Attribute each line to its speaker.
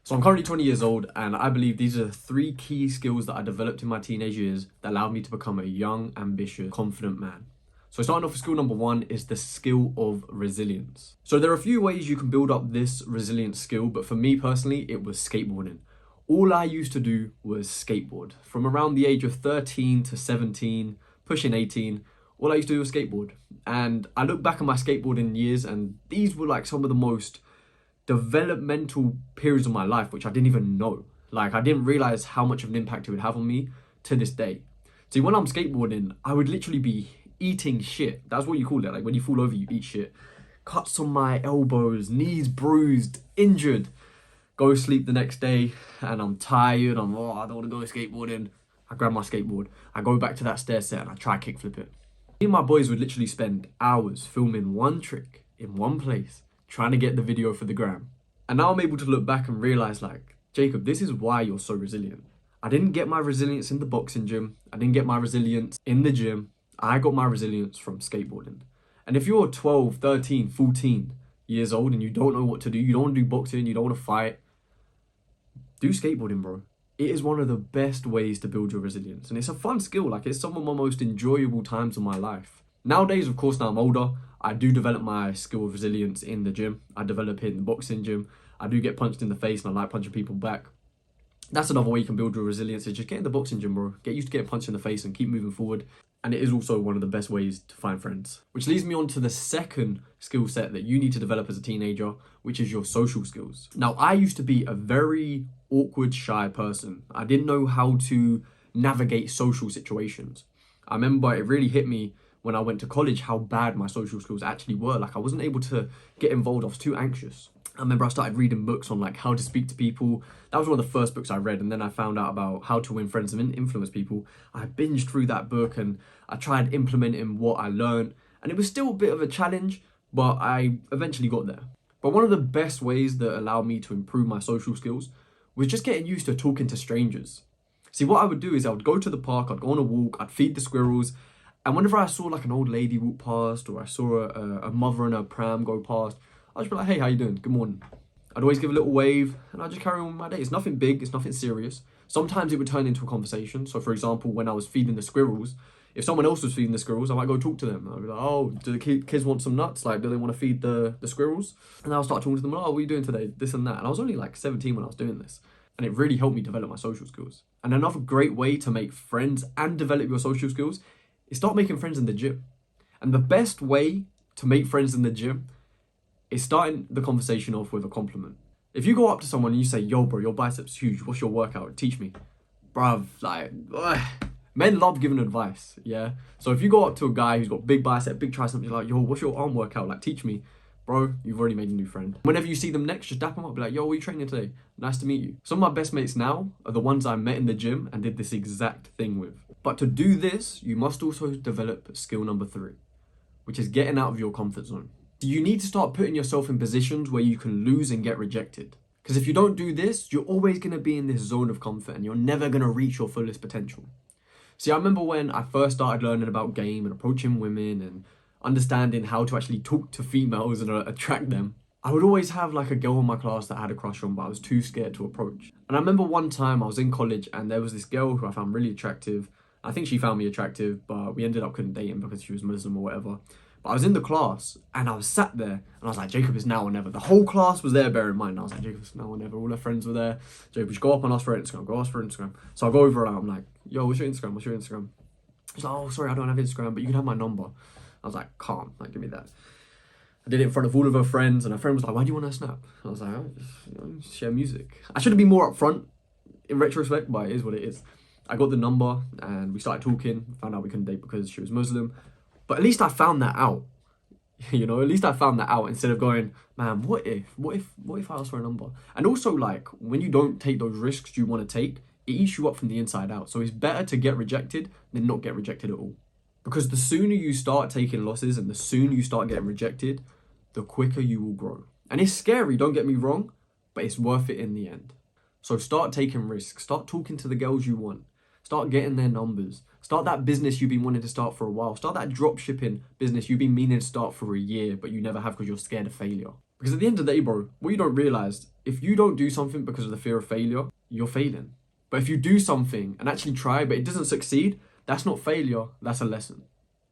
Speaker 1: So I'm currently 20 years old, and I believe these are the three key skills that I developed in my teenage years that allowed me to become a young, ambitious, confident man. So starting off with skill number one is the skill of resilience. So there are a few ways you can build up this resilience skill, but for me personally, it was skateboarding. All I used to do was skateboard. From around the age of 13 to 17, pushing 18, all I used to do was skateboard. And I look back at my skateboarding years, and these were like some of the most developmental periods of my life, which I didn't even know. Like, I didn't realize how much of an impact it would have on me to this day. See, when I'm skateboarding, I would literally be eating shit. That's what you call it. Like, when you fall over, you eat shit. Cuts on my elbows, knees bruised, injured. Go sleep the next day, and I'm tired. I don't want to go skateboarding. I grab my skateboard. I go back to that stair set, and I try kickflip it. Me and my boys would literally spend hours filming one trick in one place, trying to get the video for the gram. And now I'm able to look back and realize, like, Jacob, this is why you're so resilient. I didn't get my resilience in the boxing gym. I didn't get my resilience in the gym. I got my resilience from skateboarding. And if you're 12, 13, 14 years old and you don't know what to do, you don't want to do boxing, you don't want to fight, do skateboarding, bro. It is one of the best ways to build your resilience. And it's a fun skill. Like, it's some of my most enjoyable times of my life. Nowadays, of course, now I'm older, I do develop my skill of resilience in the gym. I develop it in the boxing gym. I do get punched in the face and I like punching people back. That's another way you can build your resilience, is just get in the boxing gym, bro. Get used to getting punched in the face and keep moving forward. And it is also one of the best ways to find friends. Which leads me on to the second skill set that you need to develop as a teenager, which is your social skills. Now, I used to be a very awkward, shy person. I didn't know how to navigate social situations. I remember it really hit me when I went to college how bad my social skills actually were. Like, I wasn't able to get involved. I was too anxious. I remember I started reading books on like how to speak to people. That was one of the first books I read, and then I found out about how to win friends and influence people. I binged through that book and I tried implementing what I learned, and it was still a bit of a challenge, but I eventually got there. But one of the best ways that allowed me to improve my social skills was just getting used to talking to strangers. See, what I would do is I would go to the park, I'd go on a walk, I'd feed the squirrels, and whenever I saw like an old lady walk past, or I saw a mother in a pram go past, I'd just be like, hey, how you doing? Good morning. I'd always give a little wave, and I'd just carry on with my day. It's nothing big, it's nothing serious. Sometimes it would turn into a conversation. So for example, when I was feeding the squirrels, if someone else was feeding the squirrels, I might go talk to them. I'd be like, oh, do the kids want some nuts? Like, do they want to feed the squirrels? And I'll start talking to them, oh, what are you doing today? This and that. And I was only like 17 when I was doing this. And it really helped me develop my social skills. And another great way to make friends and develop your social skills is start making friends in the gym. And the best way to make friends in the gym is starting the conversation off with a compliment. If you go up to someone and you say, yo, bro, your biceps huge. What's your workout? Teach me. Bruv, like, ugh. Men love giving advice, yeah? So if you go up to a guy who's got big bicep, big tricep, you're like, yo, what's your arm workout? Like, teach me. Bro, you've already made a new friend. Whenever you see them next, just dap them up. Be like, yo, what are you training today? Nice to meet you. Some of my best mates now are the ones I met in the gym and did this exact thing with. But to do this, you must also develop skill number 3, which is getting out of your comfort zone. You need to start putting yourself in positions where you can lose and get rejected. Because if you don't do this, you're always going to be in this zone of comfort and you're never going to reach your fullest potential. See, I remember when I first started learning about game and approaching women and understanding how to actually talk to females and attract them, I would always have like a girl in my class that I had a crush on, but I was too scared to approach. And I remember one time I was in college and there was this girl who I found really attractive. I think she found me attractive, but we ended up couldn't date him because she was Muslim or whatever. But I was in the class and I was sat there and I was like, Jacob, is now or never. The whole class was there, bear in mind. And I was like, Jacob, is now or never. All her friends were there. Jacob, just go up and ask for Instagram. Go ask for Instagram. So I go over and I'm like, yo, what's your Instagram? What's your Instagram? She's like, oh, sorry, I don't have Instagram, but you can have my number. I was like, calm, like, give me that. I did it in front of all of her friends, and her friend was like, why do you want her snap? I was like, oh, just, share music. I should have been more upfront in retrospect, but it is what it is. I got the number, and we started talking, found out we couldn't date because she was Muslim. But at least I found that out. You know, at least I found that out instead of going, man, what if I ask for a number? And also, like, when you don't take those risks you want to take, it eats you up from the inside out. So it's better to get rejected than not get rejected at all. Because the sooner you start taking losses and the sooner you start getting rejected, the quicker you will grow. And it's scary, don't get me wrong, but it's worth it in the end. So start taking risks. Start talking to the girls you want. Start getting their numbers. Start that business you've been wanting to start for a while. Start that drop shipping business you've been meaning to start for a year, but you never have because you're scared of failure. Because at the end of the day, bro, what you don't realize if you don't do something because of the fear of failure, you're failing. But if you do something and actually try, but it doesn't succeed, that's not failure, that's a lesson.